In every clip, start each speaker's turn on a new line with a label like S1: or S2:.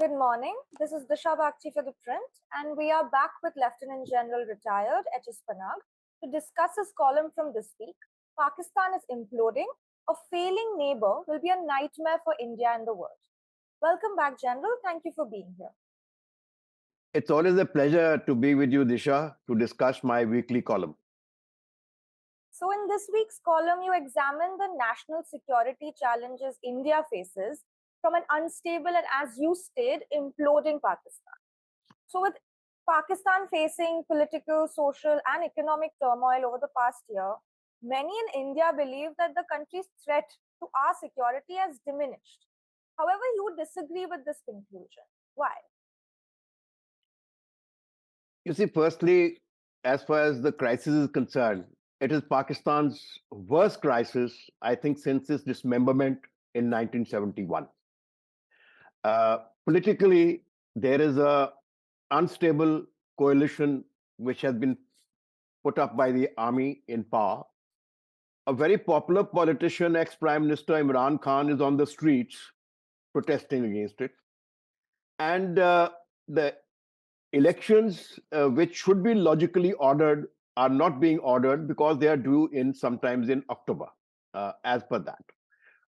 S1: Good morning. This is Dishha Bagchi for ThePrint, and we are back with Lieutenant General retired H.S. Panag to discuss his column from this week. Pakistan is imploding. A failing neighbor will be a nightmare for India and the world. Welcome back, General. Thank you for being here.
S2: It's always a pleasure to be with you, Disha, to discuss my weekly column.
S1: So, in this week's column, you examine the national security challenges India faces from an unstable and, as you stated, imploding Pakistan. So, with Pakistan facing political, social, and economic turmoil over the past year, many in India believe that the country's threat to our security has diminished. However, you disagree with this conclusion. Why?
S2: You see, firstly, as far as the crisis is concerned, it is Pakistan's worst crisis, I think, since its dismemberment in 1971. Politically, there is a unstable coalition which has been put up by the army in power. A very popular politician, ex-Prime Minister Imran Khan, is on the streets protesting against it. And the elections, which should be logically ordered, are not being ordered because they are due in sometimes in October, as per that.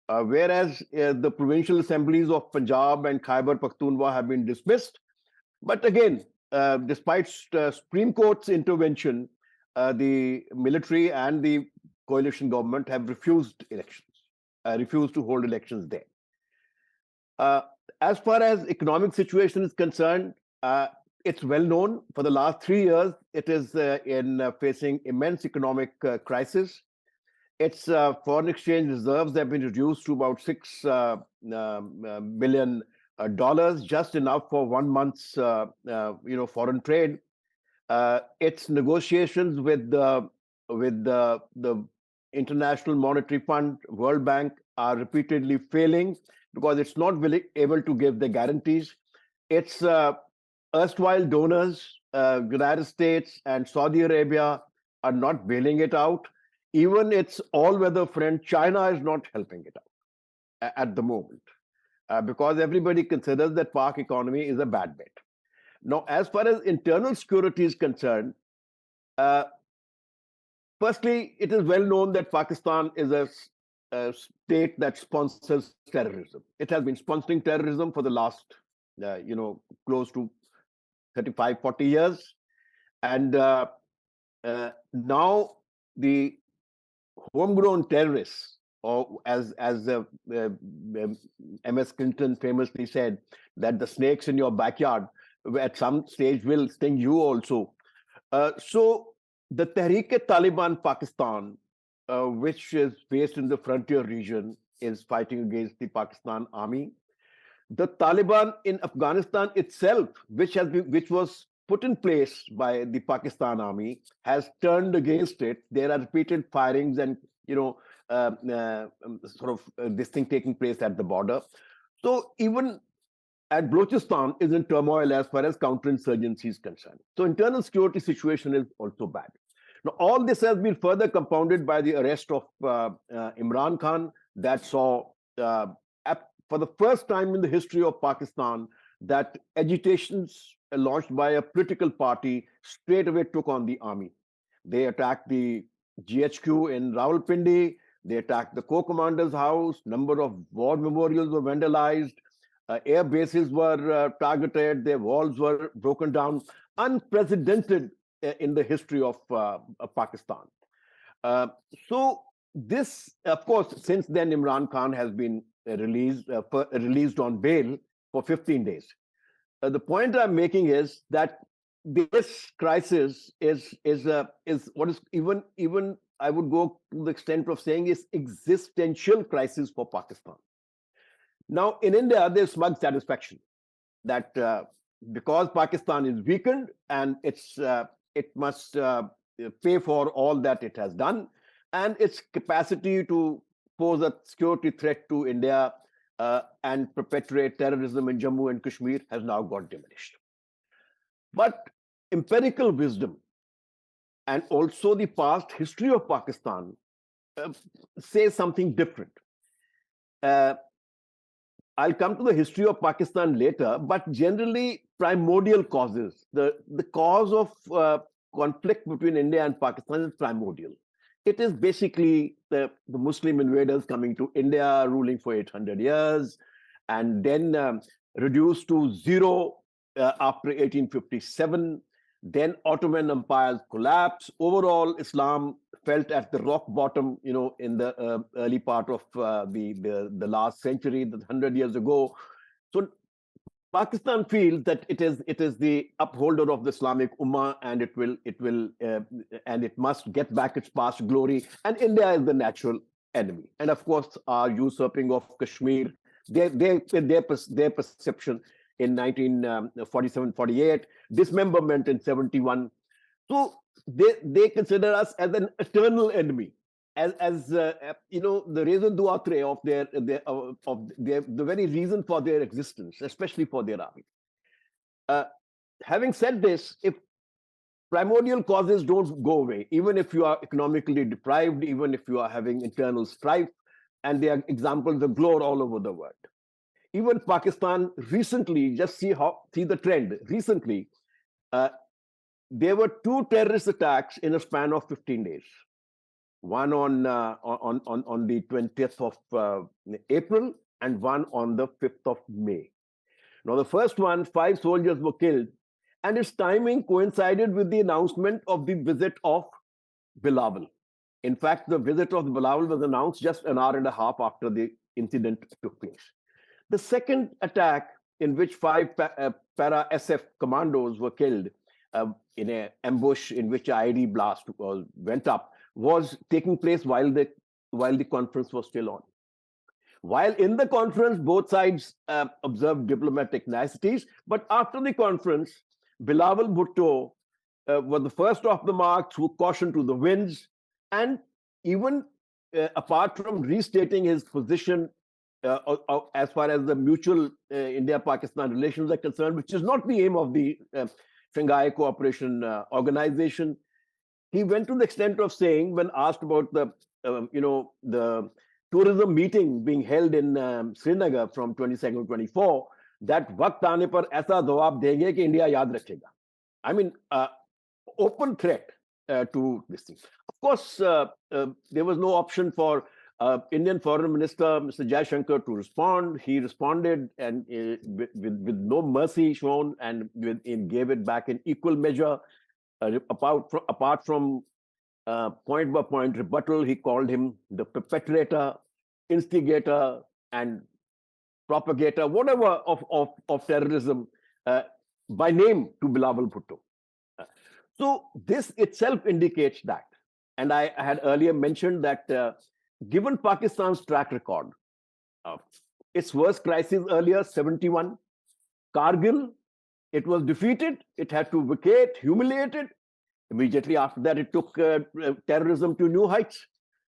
S2: Whereas the provincial assemblies of Punjab and Khyber Pakhtunkhwa have been dismissed. But again, despite Supreme Court's intervention, the military and the coalition government have refused elections, refused to hold elections there. As far as economic situation is concerned, it's well known for the last 3 years, it is facing immense economic crisis. Its foreign exchange reserves have been reduced to about $6 billion, just enough for 1 month's foreign trade. Its negotiations with the International Monetary Fund, World Bank, are repeatedly failing because it's not able to give the guarantees. Its erstwhile donors, United States and Saudi Arabia, are not bailing it out. Even its all-weather friend China is not helping it out at the moment, because everybody considers that Pak economy is a bad bet. Now, as far as internal security is concerned, firstly, it is well known that Pakistan is a state that sponsors terrorism. It has been sponsoring terrorism for the last, close to 35, 40 years. And now the homegrown terrorists, or as MS Clinton famously said, that the snakes in your backyard at some stage will sting you also. So the Tehreek-e-Taliban Pakistan, which is based in the frontier region, is fighting against the Pakistan army. The Taliban in Afghanistan itself, which was put in place by the Pakistan army, has turned against it. There are repeated firings and this thing taking place at the border. So even at Balochistan is in turmoil as far as counterinsurgency is concerned. So internal security situation is also bad. Now, all this has been further compounded by the arrest of Imran Khan, that saw, for the first time in the history of Pakistan, that agitations launched by a political party straight away took on the army. They attacked the GHQ in Rawalpindi. They attacked the co-commander's house. Number of war memorials were vandalized. Air bases were targeted. Their walls were broken down. Unprecedented in the history of Pakistan. So this, of course, since then Imran Khan has been released on bail for 15 days. The point I'm making is that this crisis is what is even I would go to the extent of saying is existential crisis for Pakistan. Now, in India, there's smug satisfaction that because Pakistan is weakened and it must pay for all that it has done, and its capacity to pose a security threat to India and perpetuate terrorism in Jammu and Kashmir has now got diminished. But empirical wisdom and also the past history of Pakistan says something different. I'll come to the history of Pakistan later, but generally primordial causes. The cause of conflict between India and Pakistan is primordial. It is basically the Muslim invaders coming to India, ruling for 800 years, and then reduced to zero after 1857. Then Ottoman Empire's collapse. Overall, Islam felt at the rock bottom, in the early part of the last century, 100 years ago. So Pakistan feels that it is the upholder of the Islamic Ummah, and it must get back its past glory. And India is the natural enemy. And of course, our usurping of Kashmir, their perception in 1947-48, dismemberment in 71. So they consider us as an eternal enemy, as the raison d'etre of the very reason for their existence, especially for their army. Uh, Having said this, if primordial causes don't go away, even if you are economically deprived, even if you are having internal strife, and there are examples of glory all over the world. Even Pakistan recently, just see the trend. Recently, uh, there were two terrorist attacks in a span of 15 days. One on the 20th of April, and one on the 5th of May. Now, the first one, 5 soldiers were killed, and its timing coincided with the announcement of the visit of Bilawal. In fact, the visit of Bilawal was announced just an hour and a half after the incident took place. The second attack, in which five para SF commandos were killed in an ambush in which IED blast went up, was taking place while the conference was still on. While in the conference, both sides observed diplomatic niceties, but after the conference, Bilawal Bhutto was the first off the mark, threw caution to the winds, and even apart from restating his position as far as the mutual India-Pakistan relations are concerned, which is not the aim of the Shanghai Cooperation Organization, he went to the extent of saying, when asked about the tourism meeting being held in Srinagar from 22nd to 24, that वक्त आने पर ऐसा जवाब देंगे कि India याद रखेगा. I mean, open threat to this thing. Of course, there was no option for Indian Foreign Minister Mr. Jaishankar to respond. He responded, and with no mercy shown, and gave it back in equal measure. Apart from point by point rebuttal, he called him the perpetrator, instigator, and propagator, whatever of terrorism, by name to Bilawal Bhutto. So this itself indicates that. And I had earlier mentioned that given Pakistan's track record, its worst crisis earlier, 71, Kargil, it was defeated, it had to vacate, humiliated. Immediately after that, it took terrorism to new heights.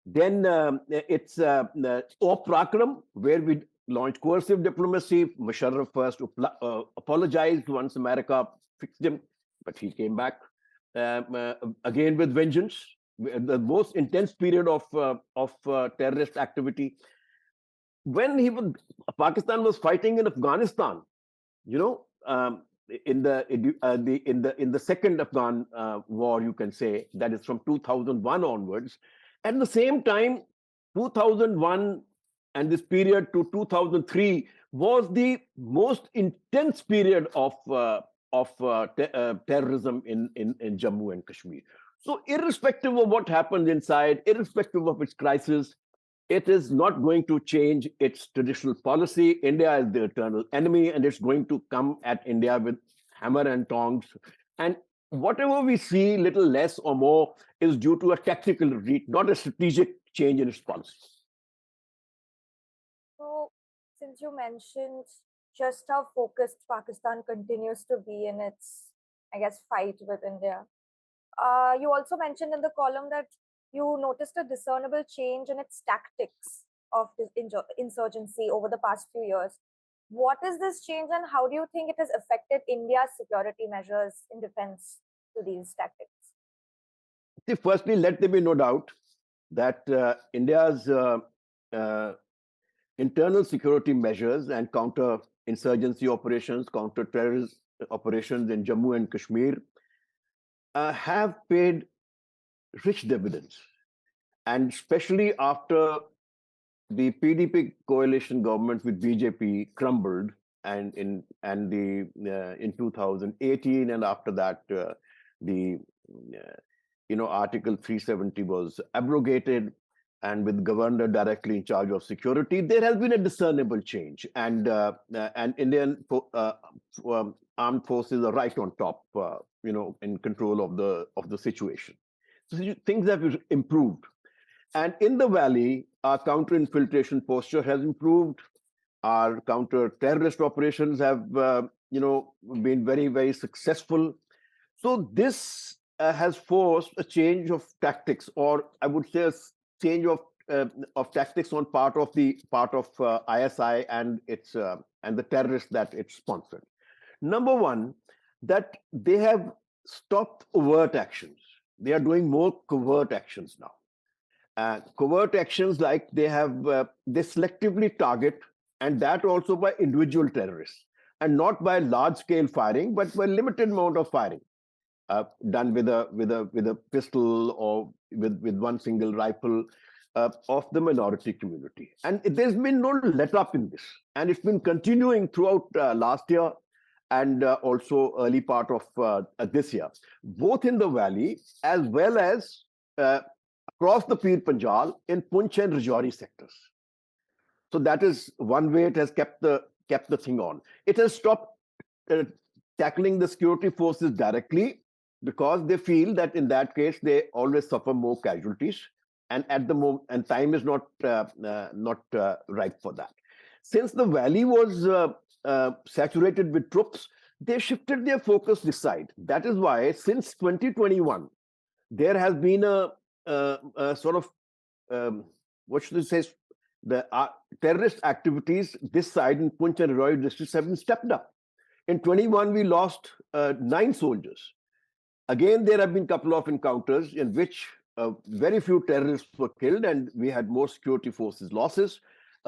S2: Then it's Op Prakram, where we launched coercive diplomacy. Musharraf first apologized once America fixed him, but he came back again with vengeance. The most intense period of terrorist activity. When Pakistan was fighting in Afghanistan, in the second Afghan war, you can say, that is from 2001 onwards. At the same time, 2001 and this period to 2003 was the most intense period of terrorism in Jammu and Kashmir. So irrespective of what happened inside, irrespective of its crisis, it is not going to change its traditional policy. India is the eternal enemy, and it's going to come at India with hammer and tongs. And whatever we see, little less or more, is due to a tactical retreat, not a strategic change in its policy.
S1: So, since you mentioned just how focused Pakistan continues to be in its, I guess, fight with India, you also mentioned in the column that you noticed a discernible change in its tactics of this insurgency over the past few years. What is this change, and how do you think it has affected India's security measures in defense to these tactics?
S2: See, firstly, let there be no doubt that India's internal security measures and counter-insurgency operations, counter-terrorist operations in Jammu and Kashmir have paid rich dividends. And especially after the PDP coalition government with BJP crumbled, and in 2018, and after that the Article 370 was abrogated, and with governor directly in charge of security, there has been a discernible change, and Indian armed forces are right on top, in control of the situation. So things have improved. And in the valley, our counter-infiltration posture has improved. Our counter-terrorist operations have, been very, very successful. So this has forced a change of tactics, or I would say a change of tactics on part of ISI and its and the terrorists that it sponsored. Number one, that they have stopped overt actions. They are doing more covert actions now. Covert actions, like they selectively target, and that also by individual terrorists, and not by large scale firing, but by limited amount of firing, done with a pistol or with one single rifle, of the minority community. And there's been no let up in this, and it's been continuing throughout last year, and also early part of this year, both in the valley as well as uh, across the Pir Panjal in Punch and Rajouri sectors. So that is one way it has kept the thing on. It has stopped uh, tackling the security forces directly, because they feel that in that case they always suffer more casualties, and at the moment, and time is not ripe for that. Since the valley was saturated with troops, they shifted their focus this side. That is why since 2021 there has been a sort of, what should I say, the terrorist activities this side in Punch and Rajouri districts have been stepped up. In 21, we lost 9 soldiers. Again, there have been a couple of encounters in which very few terrorists were killed, and we had more security forces losses.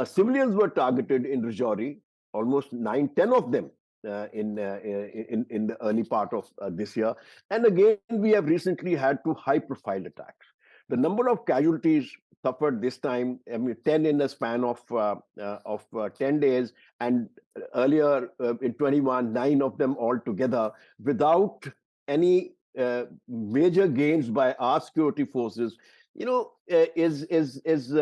S2: Civilians were targeted in Rajouri, almost 9, 10 of them in the early part of this year. And again, we have recently had 2 high-profile attacks. The number of casualties suffered this time, I mean, 10 in a span of 10 days, and earlier in 21, 9 of them altogether, without any major gains by our security forces, is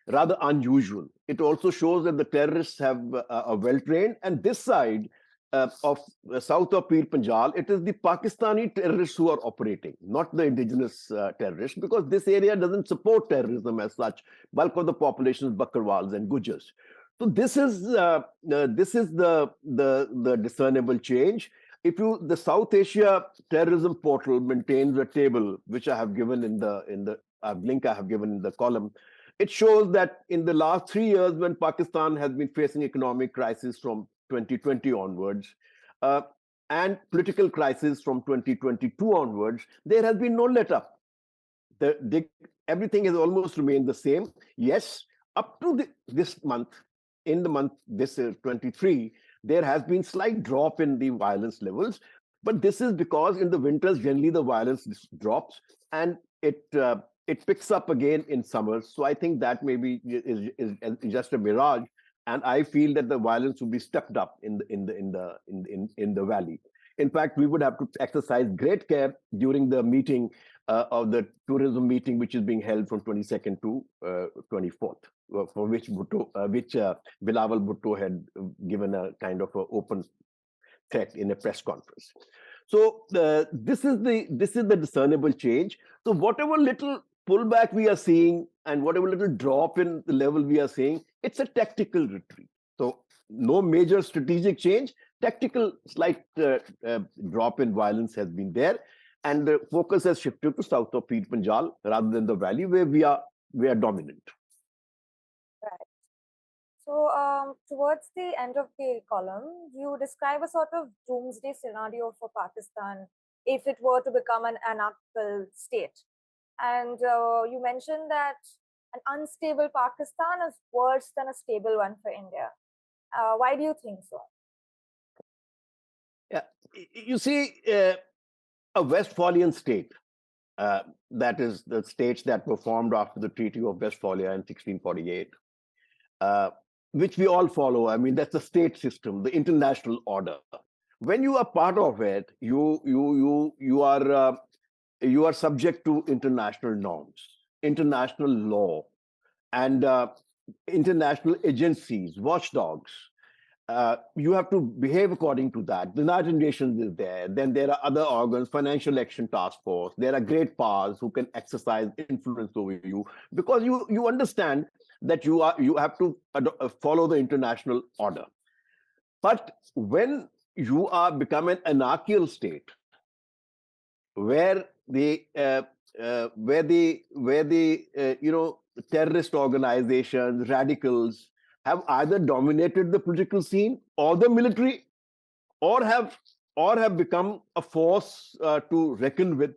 S2: rather unusual. It also shows that the terrorists have are well trained, and this side of south of Pir Panjal, it is the Pakistani terrorists who are operating, not the indigenous terrorists, because this area doesn't support terrorism as such. Bulk of the population is Bakarwals and Gujars. So this is the discernible change. If you The South Asia Terrorism Portal maintains a table which I have given in the link I have given in the column. It shows that in the last 3 years, when Pakistan has been facing economic crisis from 2020 onwards, uh, and political crisis from 2022 onwards, there has been no let up. Everything has almost remained the same. Yes, up to this month, in the month this 23, there has been slight drop in the violence levels, but this is because in the winters generally the violence drops, and it picks up again in summers. So I think that maybe is just a mirage, and I feel that the violence will be stepped up in the valley. In fact, we would have to exercise great care during the meeting of the tourism meeting, which is being held from 22nd to 24th, for which Bilawal Bhutto had given a kind of an open threat in a press conference. So this is the discernible change. So whatever little pullback we are seeing and whatever little drop in the level we are seeing, it's a tactical retreat. So no major strategic change. Tactical slight drop in violence has been there, and the focus has shifted to south of Pir Panjal rather than the valley, where we are dominant.
S1: Right. So, towards the end of the column, you describe a sort of doomsday scenario for Pakistan if it were to become an anarchical state. And you mentioned that an unstable Pakistan is worse than a stable one for India. Why do you think so?
S2: Yeah. You see, a Westphalian state, that is the states that were formed after the Treaty of Westphalia in 1648, uh, which we all follow. I mean, that's the state system, the international order. When you are part of it, you are subject to international norms, international law, and international agencies, watchdogs. You have to behave according to that. The United Nations is there. Then there are other organs, Financial Action Task Force. There are great powers who can exercise influence over you because you understand that you have to follow the international order. But when you are become an anarchical state, where the terrorist organizations, radicals have either dominated the political scene or the military, or have become a force to reckon with,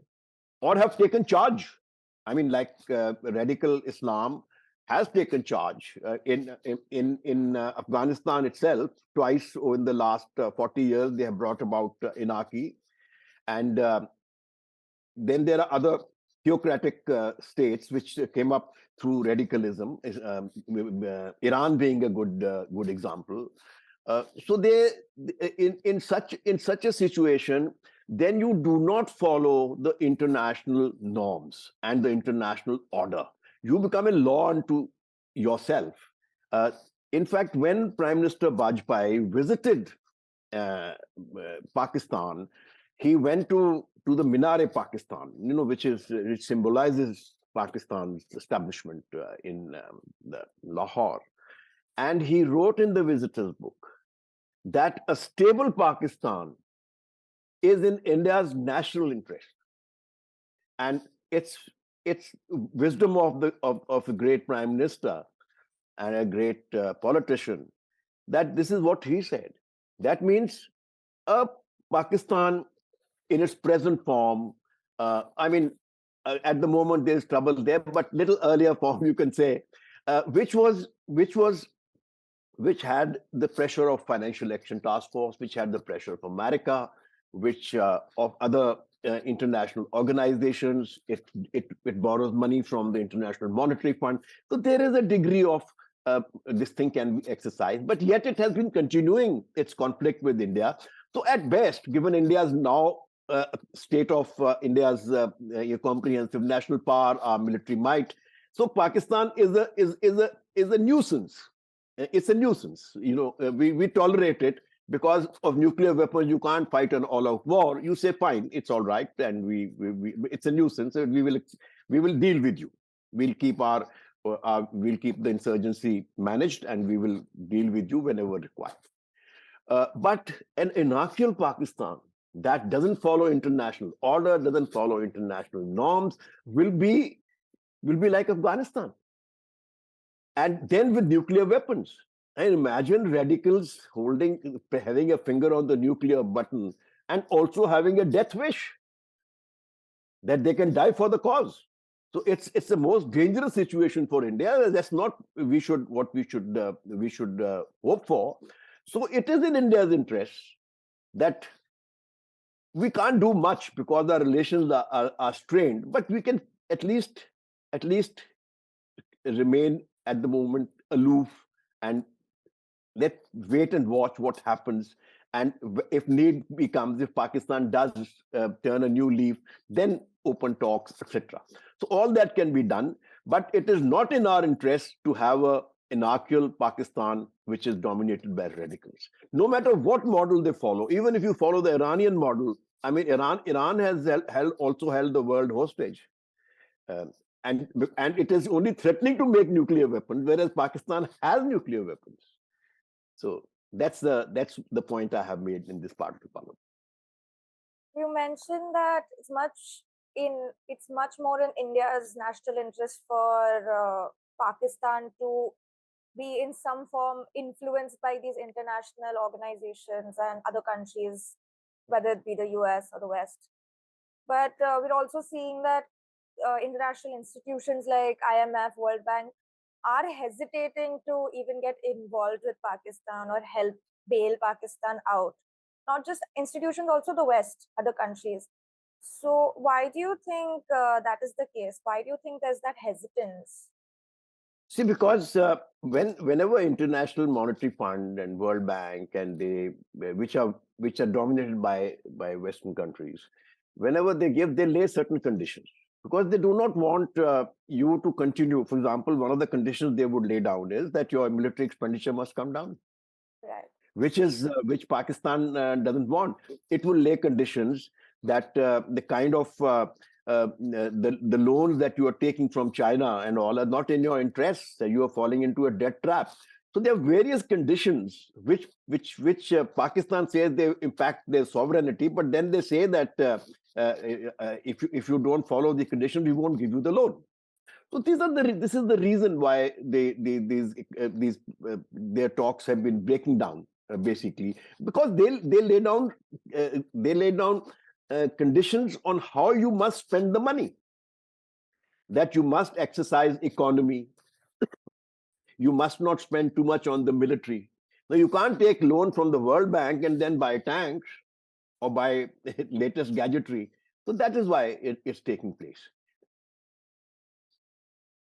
S2: or have taken charge. I mean, like radical Islam has taken charge in Afghanistan itself twice in the last 40 years. They have brought about anarchy, and then there are other theocratic states which came up through radicalism. Iran being a good example. So they in such a situation, then you do not follow the international norms and the international order. You become a law unto yourself. Uh, in fact, when Prime Minister Bajpai visited uh, Pakistan, he went to the Minare Pakistan, which symbolizes Pakistan's establishment in the Lahore, and he wrote in the visitors book that a stable Pakistan is in India's national interest, and it's wisdom of a great prime minister and a great politician that this is what he said. That means a Pakistan in its present form. I mean, at the moment there's trouble there, but little earlier form you can say, which had the pressure of Financial Action Task Force, which had the pressure of America, which of other international organizations. It borrows money from the International Monetary Fund. So there is a degree of this thing can be exercised, but yet it has been continuing its conflict with India. So at best, given India's now state of India's comprehensive national power, our military might, so Pakistan is a nuisance. It's a nuisance. We tolerate it because of nuclear weapons. You can't fight an all-out war. You say, fine, it's all right, and it's a nuisance. And we will deal with you. We'll keep we'll keep the insurgency managed, and we will deal with you whenever required. But an anarchical Pakistan that doesn't follow international order, doesn't follow international norms, will be like Afghanistan. And then with nuclear weapons. And imagine radicals having a finger on the nuclear button and also having a death wish that they can die for the cause. So it's the most dangerous situation for India. That's not what we should hope for. So it is in India's interest that we can't do much because our relations are strained, but we can at least remain at the moment aloof and let wait and watch what happens. And if need becomes, if Pakistan does turn a new leaf, then open talks, etc. So all that can be done, but it is not in our interest to have a anarchical Pakistan which is dominated by radicals. No matter what model they follow, even if you follow the Iranian model, I mean, Iran has also held the world hostage. Um, and it is only threatening to make nuclear weapons, whereas Pakistan has nuclear weapons. So that's the point I have made in this part of the parliament.
S1: You mentioned that it's much more in India's national interest for Pakistan to be in some form influenced by these international organizations and other countries, whether it be the US or the West. But we're also seeing that international institutions like IMF, World Bank are hesitating to even get involved with Pakistan or help bail Pakistan out. Not just institutions, also the West, other countries. So, why do you think that is the case? Why do you think there's that hesitance?
S2: See, because whenever International Monetary Fund and World Bank and they which are dominated by Western countries, whenever they lay certain conditions because they do not want you to continue. For example, one of the conditions they would lay down is that your military expenditure must come down,
S1: Right.
S2: which Pakistan doesn't want. It will lay conditions that the kind of the loans that you are taking from China and all are not in your interests. You are falling into a debt trap. So there are various conditions which Pakistan says they impact their sovereignty, but then they say that if you don't follow the conditions, we won't give you the loan. So this is the reason why these their talks have been breaking down basically because they lay down conditions on how you must spend the money, that you must exercise economy, you must not spend too much on the military. Now you can't take loan from the World Bank and then buy tanks or buy latest gadgetry. So that is why it's taking place.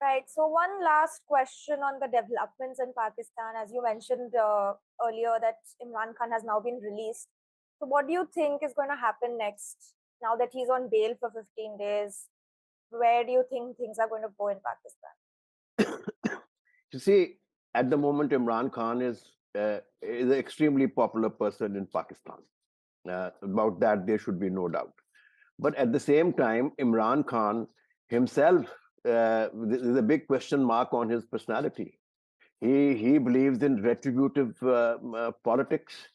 S1: Right. So, one last question on the developments in Pakistan. As you mentioned earlier, that Imran Khan has now been released. So, what do you think is going to happen next now that he's on bail for 15 days? Where do you think things are going to go in Pakistan?
S2: You see, at the moment, Imran Khan is an extremely popular person in Pakistan. About that, there should be no doubt. But at the same time, Imran Khan himself, there's a big question mark on his personality. He believes in retributive politics.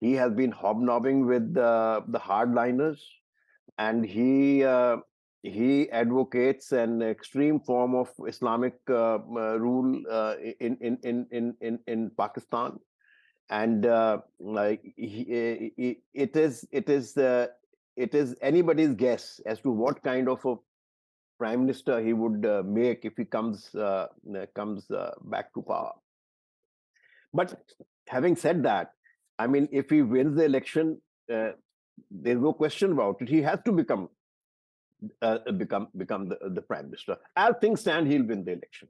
S2: He has been hobnobbing with the hardliners, and he advocates an extreme form of Islamic rule in Pakistan, and like it is anybody's guess as to what kind of a prime minister he would make if he comes back to power. But having said that, I mean, if he wins the election, there's no question about it. He has to become the prime minister. As things stand, he'll win the election.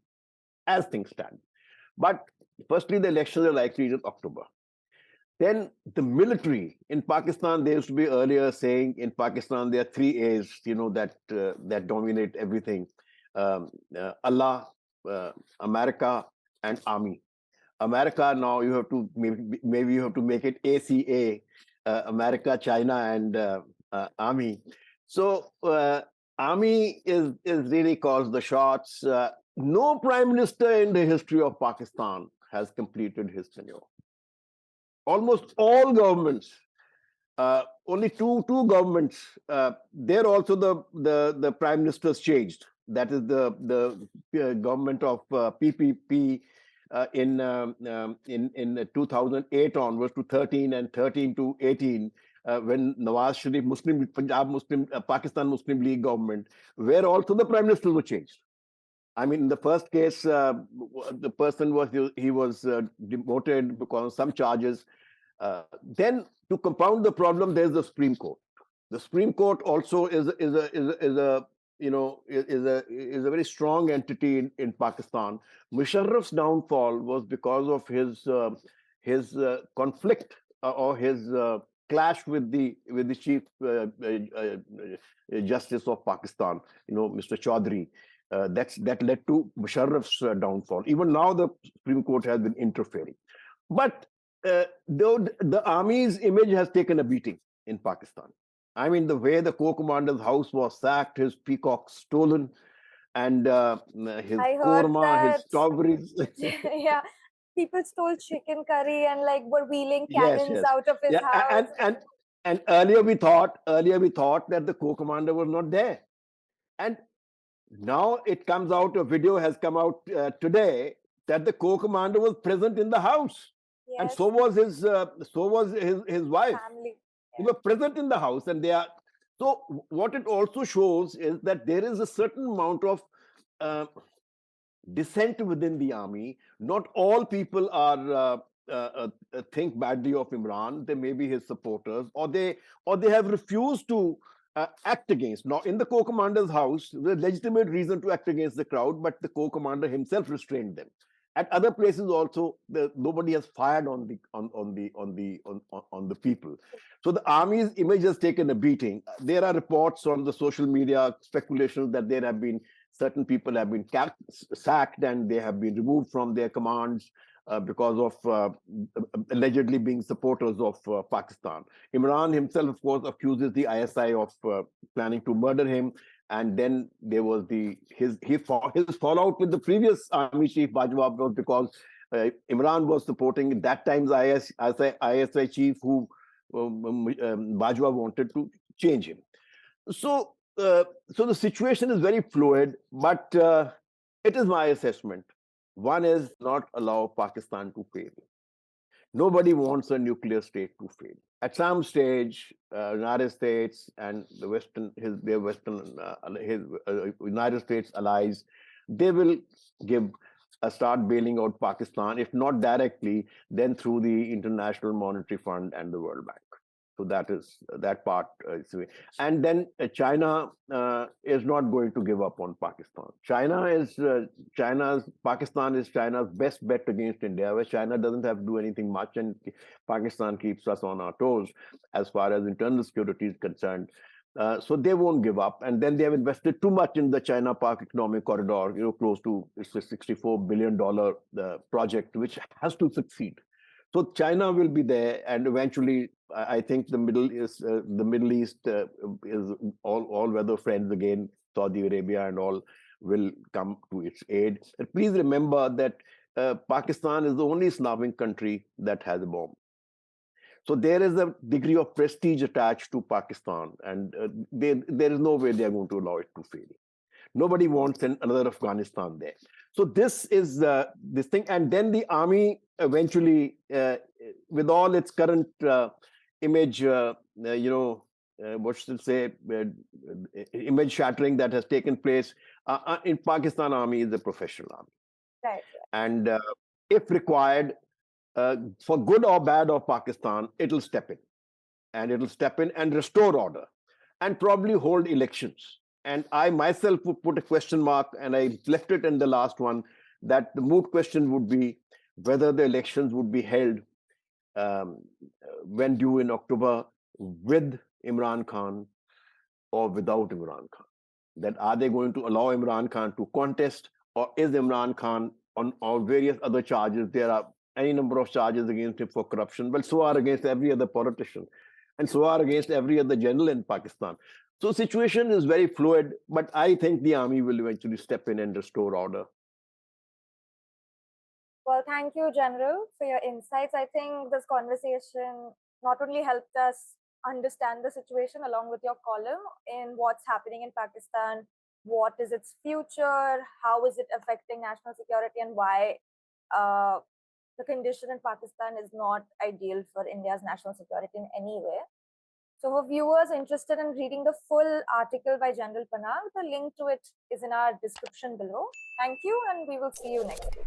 S2: As things stand. But firstly, the elections are likely in October. Then the military in Pakistan, they used to be earlier saying in Pakistan there are three A's, that dominate everything: Allah, America, and Army. America now you have to maybe you have to make it ACA, America, China, and Army. So Army is really calls the shots. No prime minister in the history of Pakistan has completed his tenure. Almost all governments, only two governments. There also the prime ministers changed. That is the government of PPP in 2008 onwards to 13 and 13 to 18. When Nawaz Sharif Muslim Punjab Muslim Pakistan Muslim League government, where also the prime ministers were changed. I mean, in the first case, the person was demoted because of some charges. Then, to compound the problem, there's the Supreme Court. The Supreme Court also is a very strong entity in Pakistan. Musharraf's downfall was because of his conflict or his clash with the Chief Justice of Pakistan, Mr. Chaudhry. That led to Musharraf's downfall. Even now, the Supreme Court has been interfering. But though the army's image has taken a beating in Pakistan. I mean, the way the co-commander's house was sacked, his peacocks stolen, and his
S1: I heard
S2: korma, his
S1: that,
S2: strawberries.
S1: yeah, people stole chicken curry and like were wheeling
S2: Yes,
S1: cannons
S2: yes,
S1: out of his
S2: yeah,
S1: house.
S2: and earlier we thought that the co-commander was not there, and now it comes out. A video has come out today that the co-commander was present in the house, and
S1: Yes,
S2: so was his wife.
S1: family.
S2: They
S1: Yeah.
S2: were present in the house, and they are. So what it also shows is that there is a certain amount of uh, dissent within the army. Not all people are think badly of Imran. They may be his supporters, or they have refused to act against. Now, in the co-commander's house, there's legitimate reason to act against the crowd, but the co-commander himself restrained them. At other places also, nobody has fired on the people. So the army's image has taken a beating. There are reports on the social media, speculations that there have been certain people have been sacked and they have been removed from their commands because of allegedly being supporters of Pakistan. Imran himself, of course, accuses the ISI of planning to murder him. And then there was his fallout with the previous army chief Bajwa was because Imran was supporting at that time's ISI chief who Bajwa wanted to change him. So, so the situation is very fluid, but it is my assessment. One is not allow Pakistan to fail. Nobody wants a nuclear state to fail. At some stage, United States and the United States allies, they will give start bailing out Pakistan, if not directly, then through the International Monetary Fund and the World Bank. So that is that part. And then China is not going to give up on Pakistan. Pakistan is China's best bet against India, where China doesn't have to do anything much, and Pakistan keeps us on our toes as far as internal security is concerned. So they won't give up, and then they have invested too much in the China-Pak economic corridor. Close to it's a $64 billion project, which has to succeed. So China will be there, and eventually, I think the Middle East is all weather friends again. Saudi Arabia and all will come to its aid. And please remember that Pakistan is the only Islamic country that has a bomb. So there is a degree of prestige attached to Pakistan, and there is no way they are going to allow it to fail. Nobody wants another Afghanistan there. So this is this thing, and then the army eventually, with all its current image, what should I say, image shattering that has taken place in Pakistan. Army is a professional army,
S1: right?
S2: And if required, for good or bad of Pakistan, it'll step in, and restore order, and probably hold elections. And I myself would put a question mark, and I left it in the last one, that the moot question would be whether the elections would be held when due in October with Imran Khan or without Imran Khan. That are they going to allow Imran Khan to contest, or is Imran Khan on various other charges? There are any number of charges against him for corruption, but so are against every other politician, and so are against every other general in Pakistan. So situation is very fluid, but I think the army will eventually step in and restore order.
S1: Well, thank you, General, for your insights. I think this conversation not only helped us understand the situation along with your column in what's happening in Pakistan, what is its future, how is it affecting national security, and why the condition in Pakistan is not ideal for India's national security in any way. So for viewers interested in reading the full article by General Panag, the link to it is in our description below. Thank you, and we will see you next week.